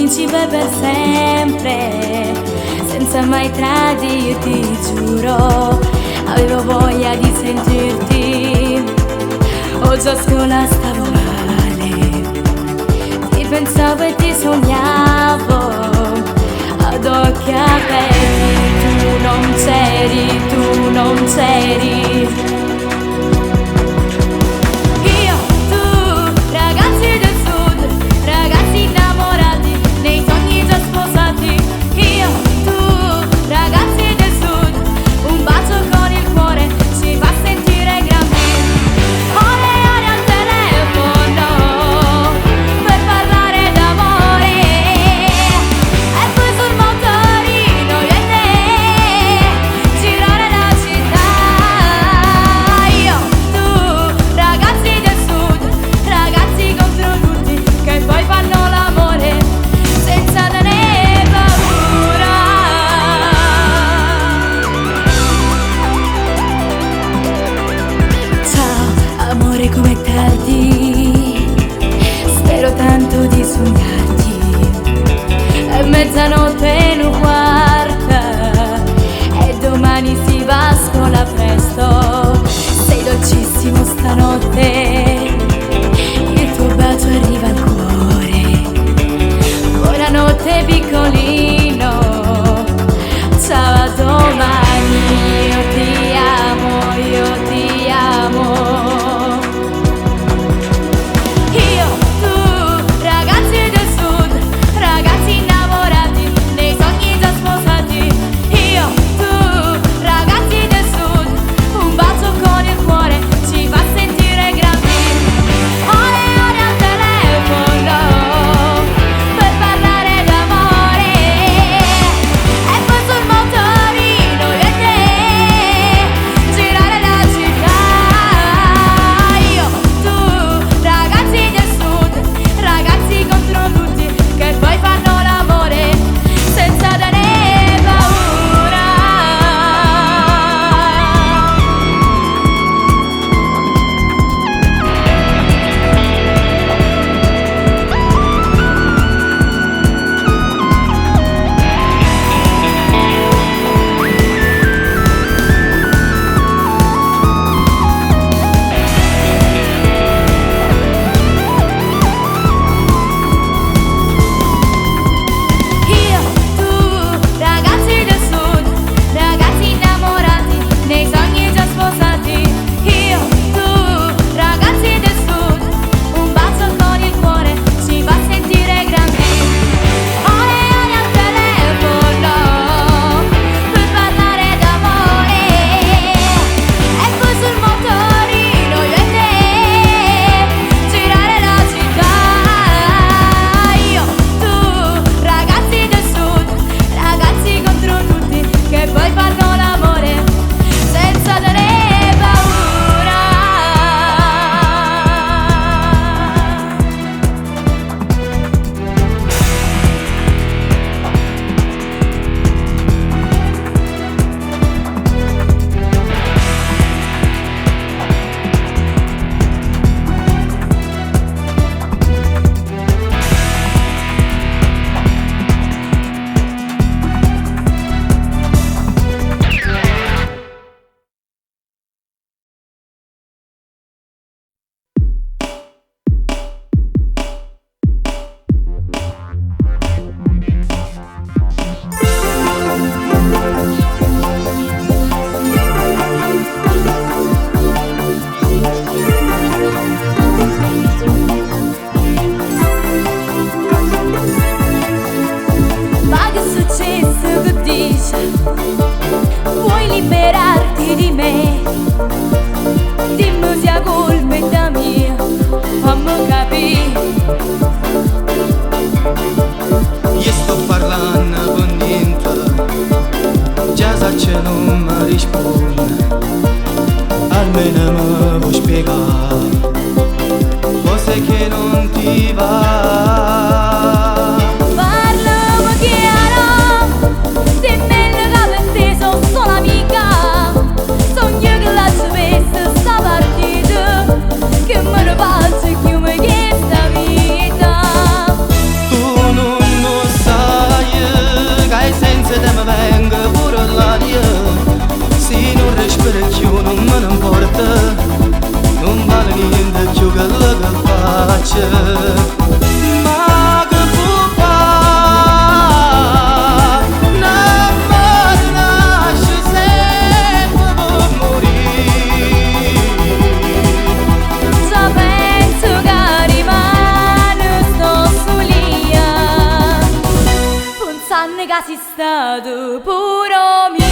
principe per sempre, senza mai tradirti, giuro. Avevo voglia di sentirti, oggi a scuola stavo male, ti pensavo e ti sognavo ad occhi aperti. Tu non c'eri, tu non c'eri. Come tardi, spero tanto di sognarti. È mezzanotte e un quarta e domani si va a scuola presto. Sei dolcissimo stanotte, il tuo bacio arriva al cuore. Buonanotte piccolino, ciao a domani. Io ti amo, io ti amo. Vuoi liberarti di me? Dimmi sia colpa mia, fammi capire. Io sto parlando con niente, già sa che non mi risponde. Almeno mi vuoi spiegare cose che non ti va. Che me ne faccio chiume questa vita. Tu non stato puro mio.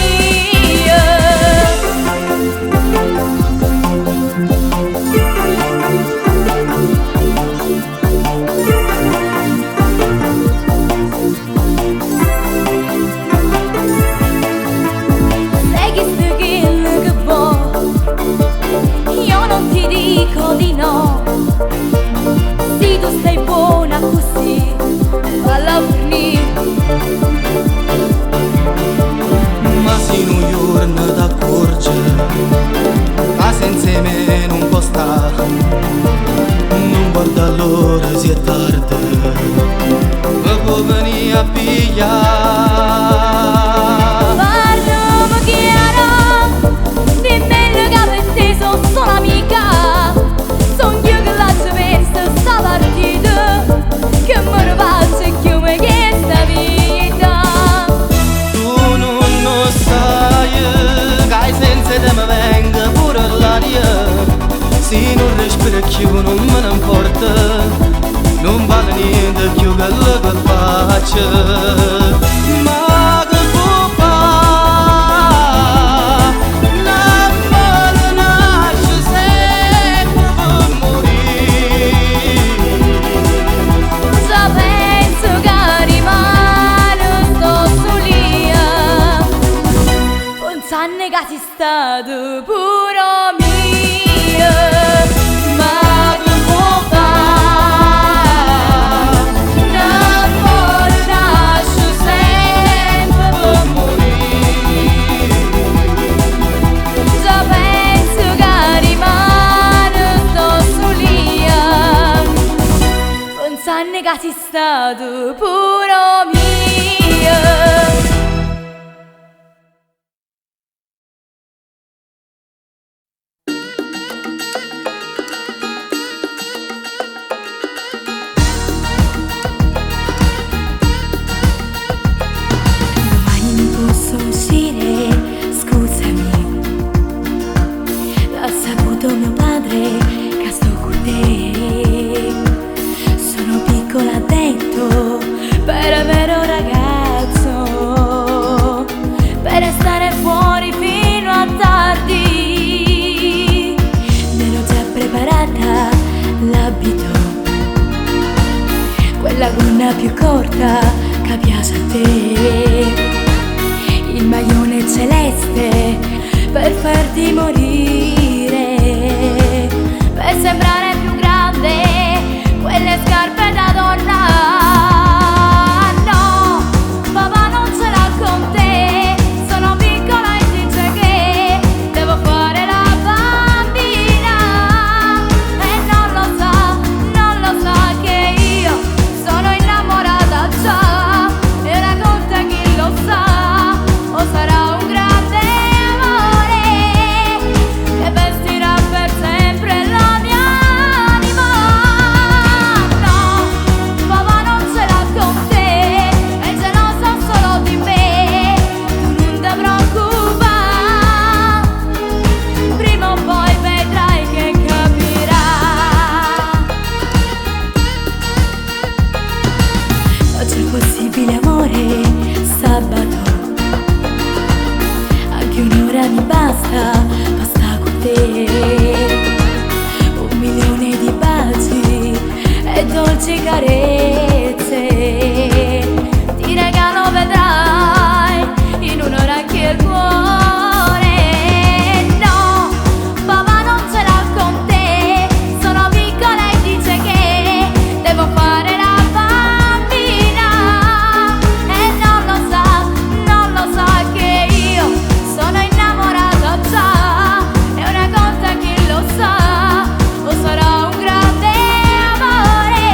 Dico di no, se tu stai buona così, falla finire. Ma se un giorno t'accorge che senza me non può stare, non guarda l'ora si è tardi, mi può venire a pigliare. Parlami chiaro, dimmelo che per te sono solo amica. Sono io che la vista sta partita, che me ne faccio chiume che sta vita. Tu non sai che hai senza te mi venga pure l'aria. Se non respiro più non me ne importa, non vale niente più che lo che faccio. Ma che può fare? L'amore nasce sempre per morire. Già penso che rimane sto solia, pensando che sei stato puro mio. Ma che può fare? L'amore nasce sempre per morire. Già penso che rimane sto solia, pensando che sei stato puro mio. Domani non posso uscire, scusami. L'ha saputo mio padre che sto con te. Sono piccola dentro per avere un ragazzo, per stare fuori fino a tardi. Me l'ho già preparata l'abito, quella gonna più corta che piace a te, il maglione celeste per farti morire, per sembrare più grande, quelle scarpe da donna. No, papà non ce l'ha con te, sono piccola e dice che devo fare la bambina, e non lo sa che io sono innamorata già, e racconta chi lo sa, o sarà un grande amore che vestirà per sempre la mia anima. No, papà non ce l'ha con te, è geloso solo di me, tu non ti preoccupare, prima o poi vedrai che capirà. Faccio il possibile amore, sabato, anche un'ora mi basta, basta con te. 1 milione di baci e dolci carezze ti regalo, vedrai, in un'ora anche il cuore. No, papà non ce l'ha con te, sono piccola e dice che devo fare la bambina, e non lo sa che io sono innamorata già, e una cosa chi lo sa, o sarà un grande amore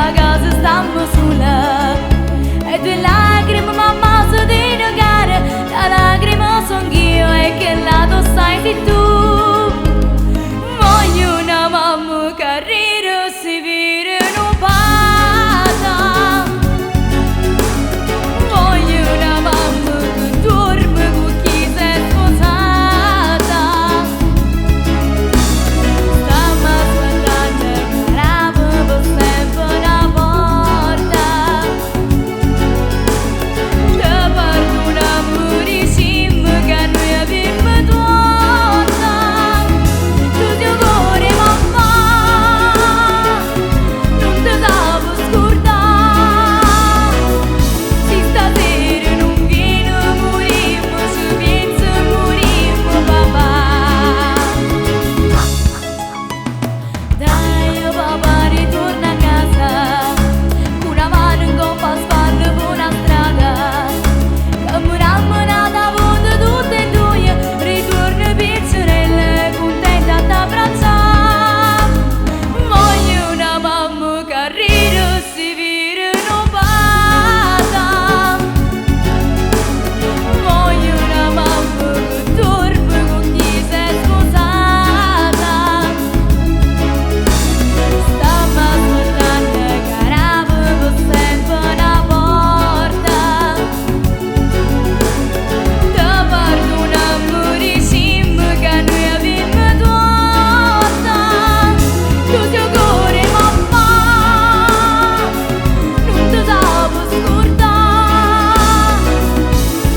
a casa stiamo sola e due lacrime mamma su di negare, la lacrima son io e che lato stai sei tu. Voglio una mamma che ride si vire non pata, voglio una mamma che dorme con chi si è sposata. Stiamo aspettando che apra per sempre la porta, te perdoniamo diciamo che noi abbiamo torta. Tu ti auguri mamma, non ti devo scordare, se stasera non vieni morimmo, ci penso morimmo papà. Dai papà ritorna a casa, una mano in gomma spalle per una strada, camminata vuota tutte e due, ritorna piccerelle contenta a t'abbracciare. Voglio una mamma che ride si vire non pata, voglio una mamma che dorme con chi si è sposata. Stiamo aspettando che apra per sempre la porta, te perdoniamo diciamo che noi abbiamo torta. Tu ti auguri mamma, non ti devo scordare,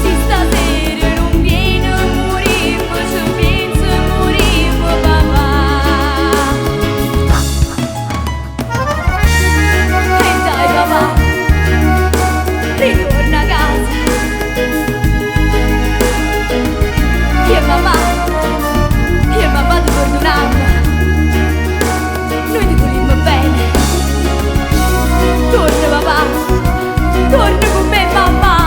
se stasera non vieni morimmo, ci penso morimmo papà. E dai papà, ritorna a casa. Io e mamma ti perdoniamo, noi ti volimmo bene. Torna papà, torna con me mamma.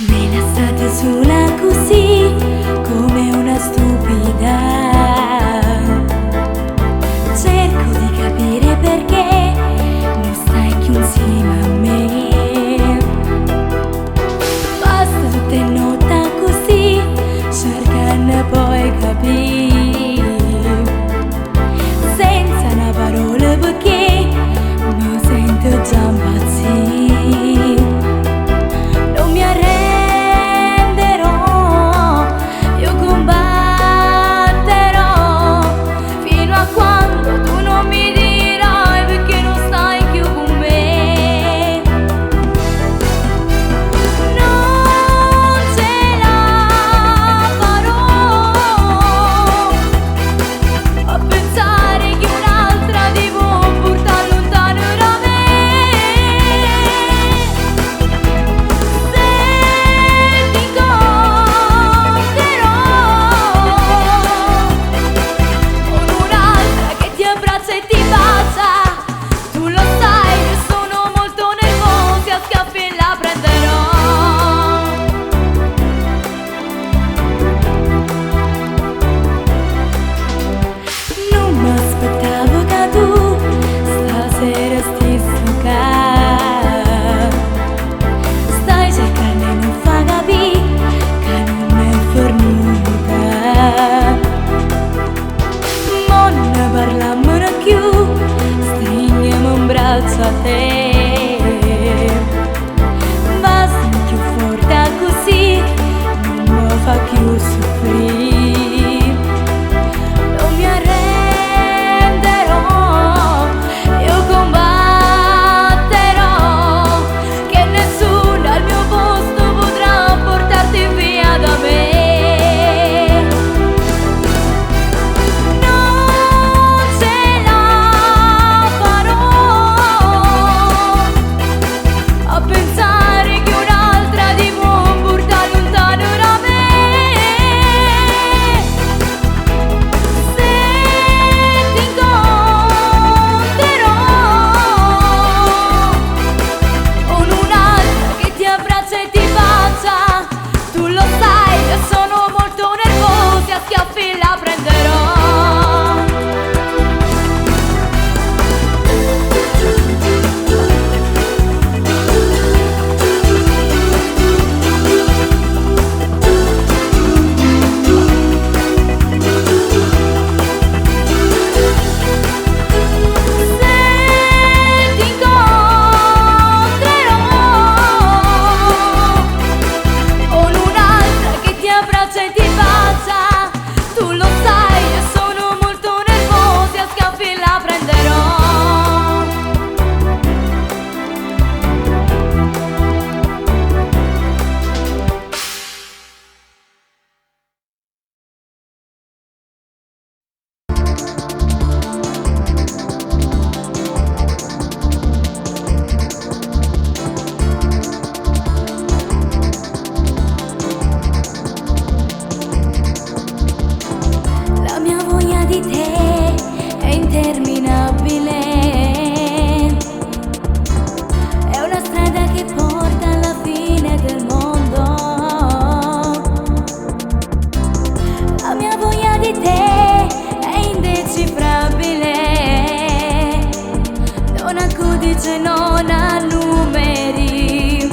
Me ne state sola così come una stupida, cerco di capire perché non stai più insieme a me. Basta tutte notte così cercando poi capire, senza una parola perché mi sento già impazzire. Non mi arrenderò, io combatterò fino a quando tu non mi dirai perché non stai più con me. Non ce la farò a pensare che un'altra ti può portare lontano da me. Se ti incontrerò con un'altra che ti abbraccia e ti bacia, tu lo sai che sono molto nervosa e a schiaffi la prenderò. Non mi aspettavo che tu stasera stessi qua, stai cercando e non fa capire che non è fornita. Ma non parliamo più, stringiamo un braccio a te, basta più forte così non mi fa più soffrire. Non mi arrenderò, io combatterò, che nessuno al mio posto potrà portarti via da me. Non dice non ha numeri.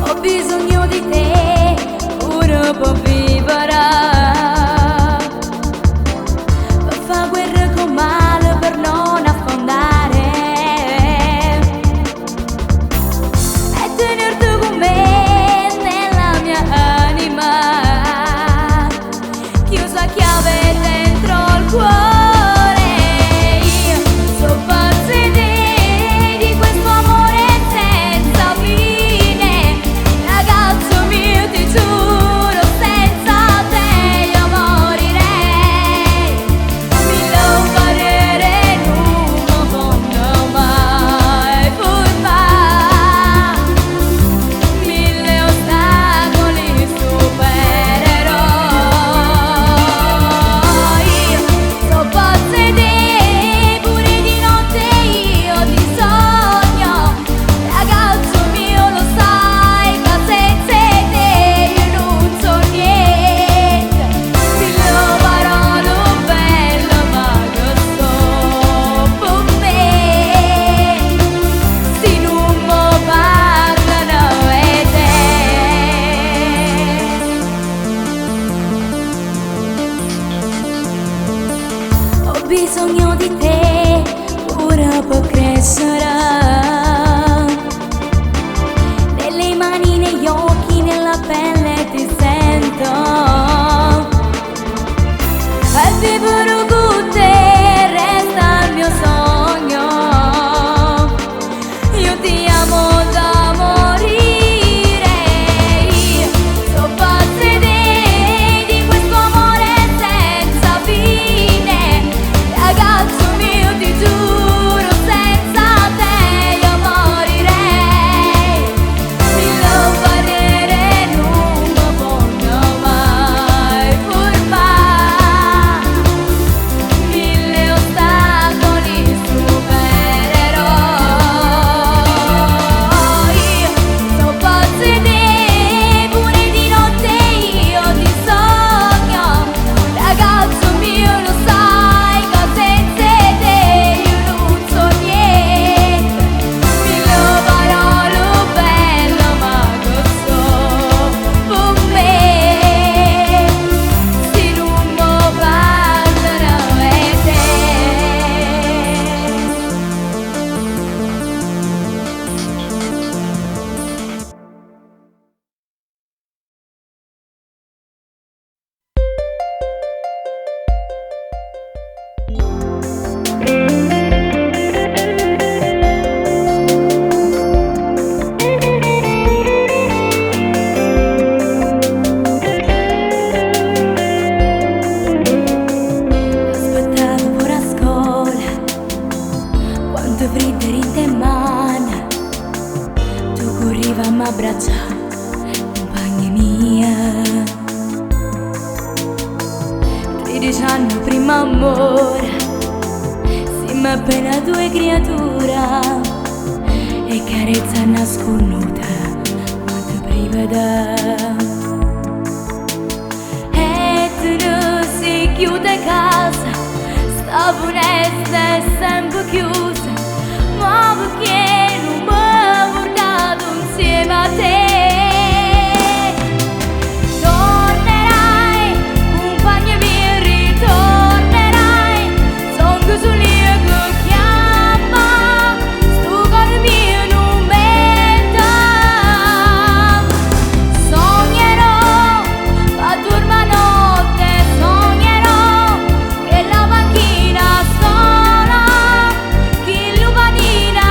Ho bisogno di te, pure un po' vivere. Per fare guerra con male, per non affondare e tenerti con me nella mia anima, chiusa a chiave dentro il cuore. Ho bisogno di te, ora può crescere. Nelle mani, negli occhi, nella pelle ti sento. E vivere con te resta il mio sogno. Io ti amo da morire. So pazza di questo amore senza fine. Ragazzo mio, ti giuro, senza te io morirei. Mi lo parere non mi voglio mai fermare. Mille ostacoli supererò. Io so pazza di te, pure di notte io ti sogno. Ragazzo mio, lo sai che senza te io non so niente. Mille parole belle ma che so per me, se non mi parlano e te. Aspettavo pure a scuola, quanto freddo in te mano. Tu corriva a m'abbracciare, compagna mia. 13 anni prima amore, siamo appena due creature. E carezza nasconuta, quanto privata. E tu non si chiude casa, sta finestra è sempre chiusa. Ma perché non mi ho portato insieme a te? Tornerai, compagna mia, ritornerai. Son così che chiama, sto cuore mio non metta. Sognerò, a turma notte sognerò che la panchina sola, che l'upanina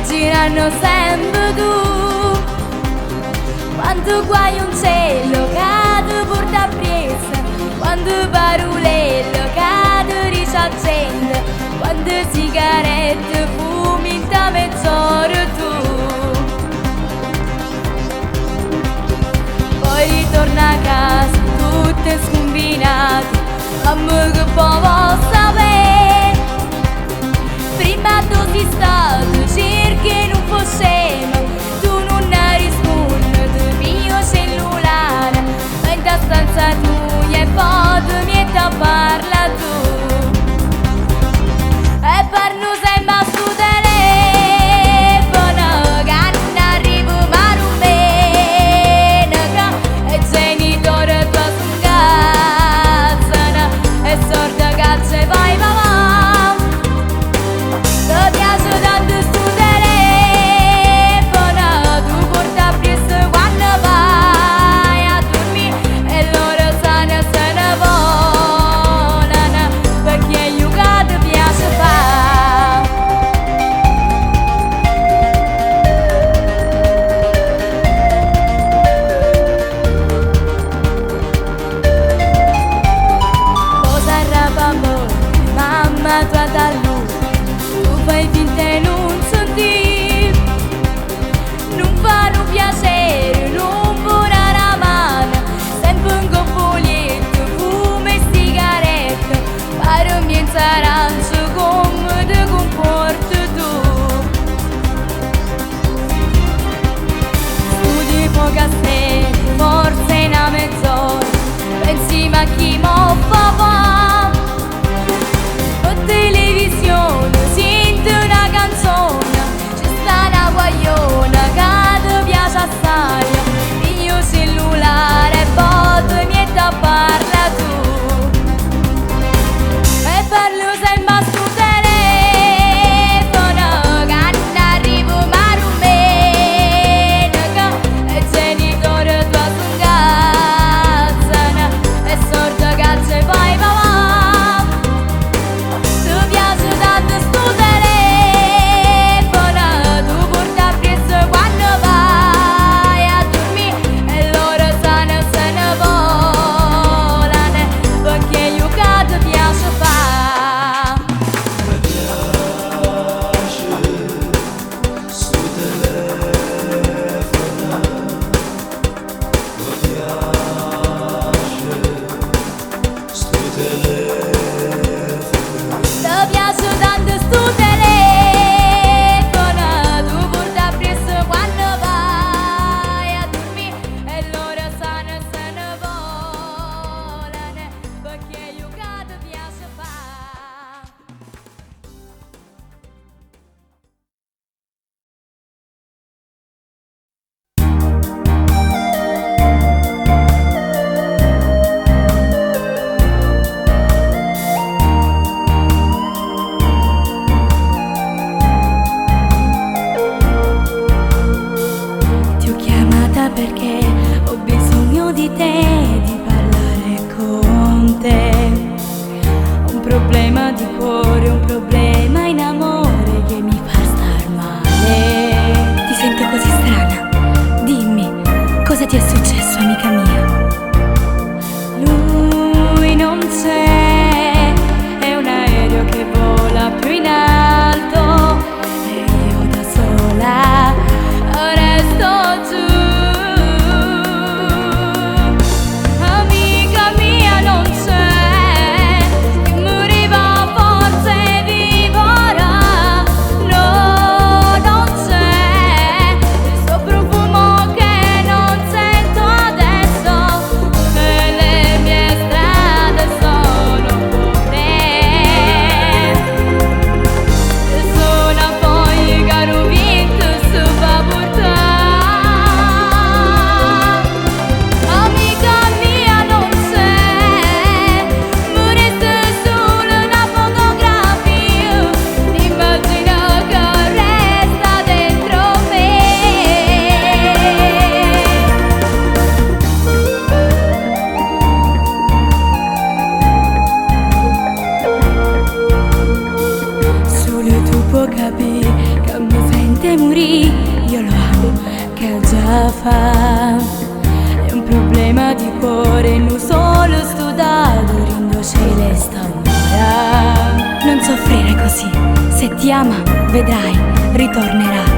girano sempre tu. Quando guai un cielo cade porta presa, quando parulello cade risaccende, quando sigarette fumi da mezz'ora tu. Poi ritorna a casa tutte scombinate, mamma che poi vuol sapere. Prima tu sei stato, cerchi non fossimo, tu non hai risposto del mio cellulare, in ta stanza tu e poi tu mi parla tu. E per noi sembra sto telefono che non arriva mai domenica, e i genitori tua scazzano e sorda che ce vai mamma. Ti piace tanto ti ama, vedrai, ritornerà.